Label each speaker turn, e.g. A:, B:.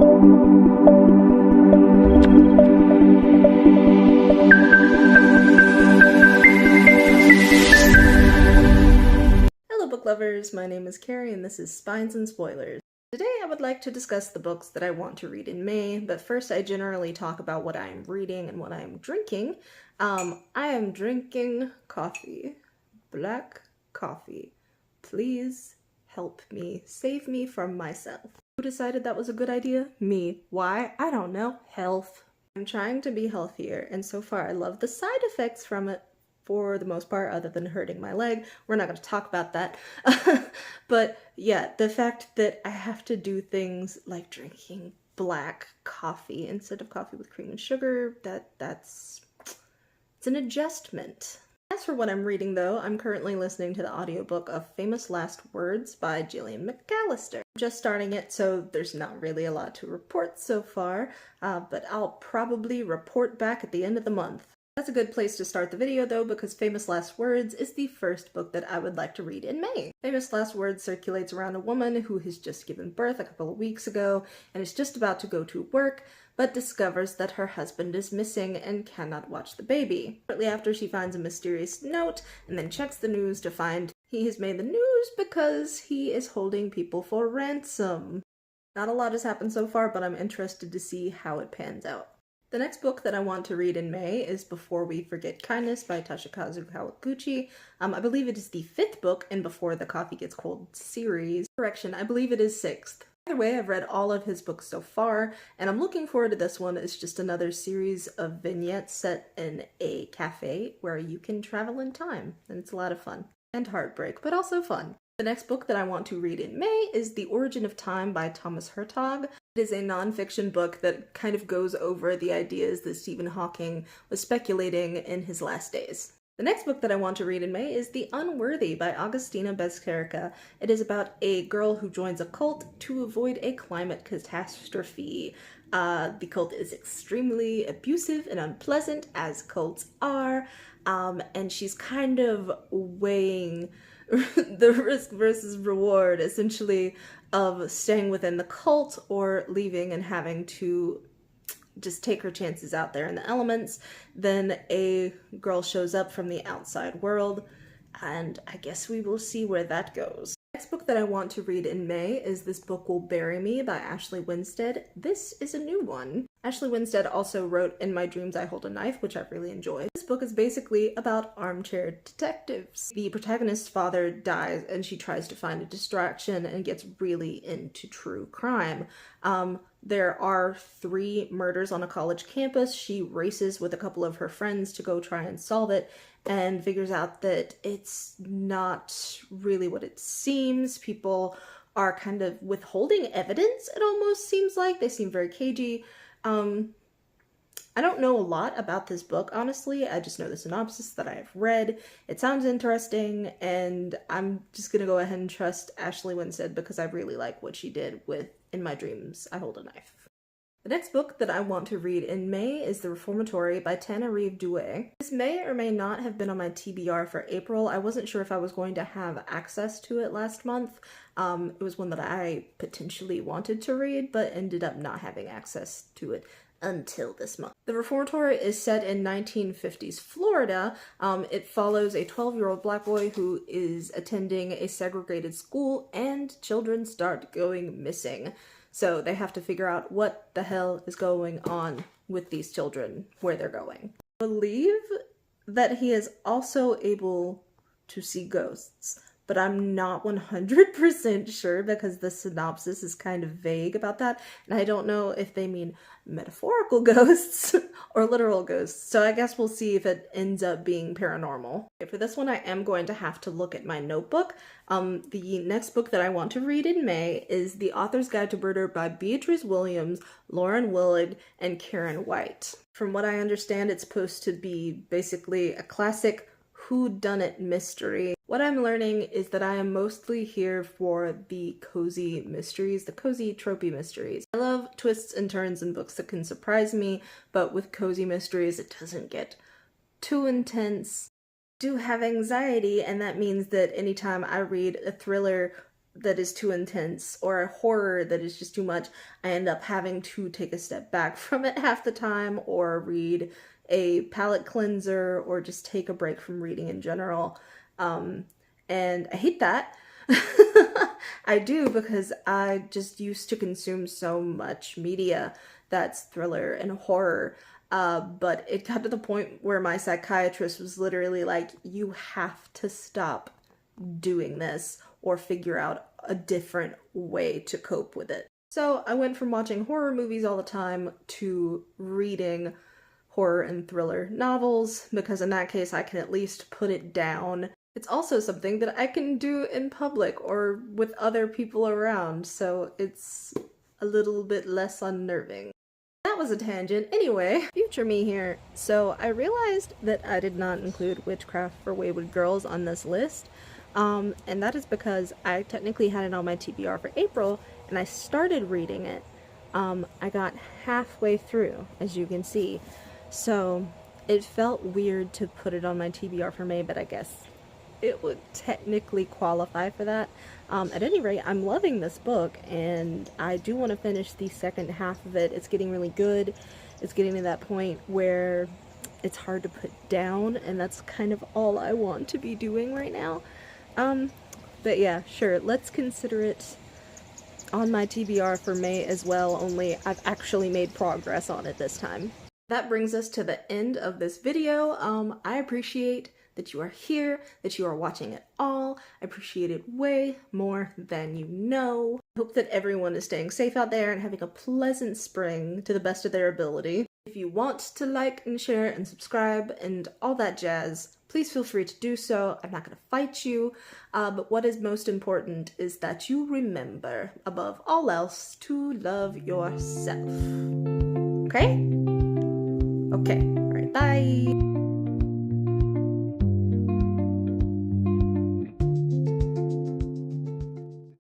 A: Hello book lovers, my name is Carrie and this is Spines and Spoilers. Today I would like to discuss the books that I want to read in May, but first I generally talk about what I am reading and what I am drinking. I am drinking coffee. Black coffee. Please help me. Save me from myself. Who decided that was a good idea? Me. Why? I don't know. Health. I'm trying to be healthier, and so far I love the side effects from it for the most part, other than hurting my leg. We're not going to talk about that. But yeah, the fact that I have to do things like drinking black coffee instead of coffee with cream and sugar, it's an adjustment. As for what I'm reading though, I'm currently listening to the audiobook of Famous Last Words by Gillian McAllister. I'm just starting it, so there's not really a lot to report so far, but I'll probably report back at the end of the month. That's a good place to start the video though, because Famous Last Words is the first book that I would like to read in May. Famous Last Words circulates around a woman who has just given birth a couple of weeks ago and is just about to go to work, but discovers that her husband is missing and cannot watch the baby. Shortly after, she finds a mysterious note and then checks the news to find he has made the news because he is holding people for ransom. Not a lot has happened so far, but I'm interested to see how it pans out. The next book that I want to read in May is Before We Forget Kindness by Toshikazu Kawaguchi. I believe it is the 5th book in Before the Coffee Gets Cold series. Correction, I believe it is 6th. Either way, I've read all of his books so far, and I'm looking forward to this one. It's just another series of vignettes set in a cafe where you can travel in time, and it's a lot of fun. And heartbreak, but also fun. The next book that I want to read in May is The Origin of Time by Thomas Hertog. It is a nonfiction book that kind of goes over the ideas that Stephen Hawking was speculating in his last days. The next book that I want to read in May is The Unworthy by Agustina Bezcarica. It is about a girl who joins a cult to avoid a climate catastrophe. The cult is extremely abusive and unpleasant, as cults are, and she's kind of weighing the risk versus reward, essentially, of staying within the cult or leaving and having to just take her chances out there in the elements. Then a girl shows up from the outside world, and I guess we will see where that goes. The next book that I want to read in May is This Book Will Bury Me by Ashley Winstead. This is a new one. Ashley Winstead also wrote In My Dreams I Hold a Knife, which I've really enjoyed. This book is basically about armchair detectives. The protagonist's father dies and she tries to find a distraction and gets really into true crime. There are 3 murders on a college campus. She races with a couple of her friends to go try and solve it and figures out that it's not really what it seems. People are kind of withholding evidence, it almost seems like. They seem very cagey. I don't know a lot about this book, honestly. I just know the synopsis that I have read. It sounds interesting, and I'm just gonna go ahead and trust Ashley Winstead because I really like what she did with In My Dreams I Hold a Knife. The next book that I want to read in May is The Reformatory by Tananarive Due. This may or may not have been on my TBR for April. I wasn't sure if I was going to have access to it last month. It was one that I potentially wanted to read, but ended up not having access to it until this month. The Reformatory is set in 1950s Florida. It follows a 12-year-old black boy who is attending a segregated school, and children start going missing. So they have to figure out what the hell is going on with these children, where they're going. I believe that he is also able to see ghosts, but I'm not 100% sure because the synopsis is kind of vague about that, and I don't know if they mean metaphorical ghosts or literal ghosts, so I guess we'll see if it ends up being paranormal. Okay, for this one I am going to have to look at my notebook. The next book that I want to read in May is The Author's Guide to Murder by Beatrice Williams, Lauren Willig, and Karen White. From what I understand, it's supposed to be basically a classic whodunit mystery. What I'm learning is that I am mostly here for the cozy mysteries, the cozy tropey mysteries. I love twists and turns in books that can surprise me, but with cozy mysteries it doesn't get too intense. I do have anxiety, and that means that anytime I read a thriller that is too intense or a horror that is just too much, I end up having to take a step back from it half the time, or read a palate cleanser, or just take a break from reading in general. And I hate that. I do, because I just used to consume so much media that's thriller and horror. But it got to the point where my psychiatrist was literally like, you have to stop doing this or figure out a different way to cope with it. So I went from watching horror movies all the time to reading horror and thriller novels, because in that case I can at least put it down. It's also something that I can do in public or with other people around, so it's a little bit less unnerving. That was a tangent. Anyway, future me here. So I realized that I did not include Witchcraft for Wayward Girls on this list, and that is because I technically had it on my TBR for April, and I started reading it. I got halfway through, as you can see, so it felt weird to put it on my TBR for May, but I guess it would technically qualify for that. At any rate, I'm loving this book, and I do want to finish the second half of it. It's getting really good. It's getting to that point where it's hard to put down, and that's kind of all I want to be doing right now. But yeah, sure, let's consider it on my TBR for May as well, only I've actually made progress on it this time. That brings us to the end of this video. I appreciate that you are here, that you are watching at all. I appreciate it way more than you know. I hope that everyone is staying safe out there and having a pleasant spring to the best of their ability. If you want to like and share and subscribe and all that jazz, please feel free to do so. I'm not going to fight you, but what is most important is that you remember, above all else, to love yourself. Okay? Okay. All right, bye.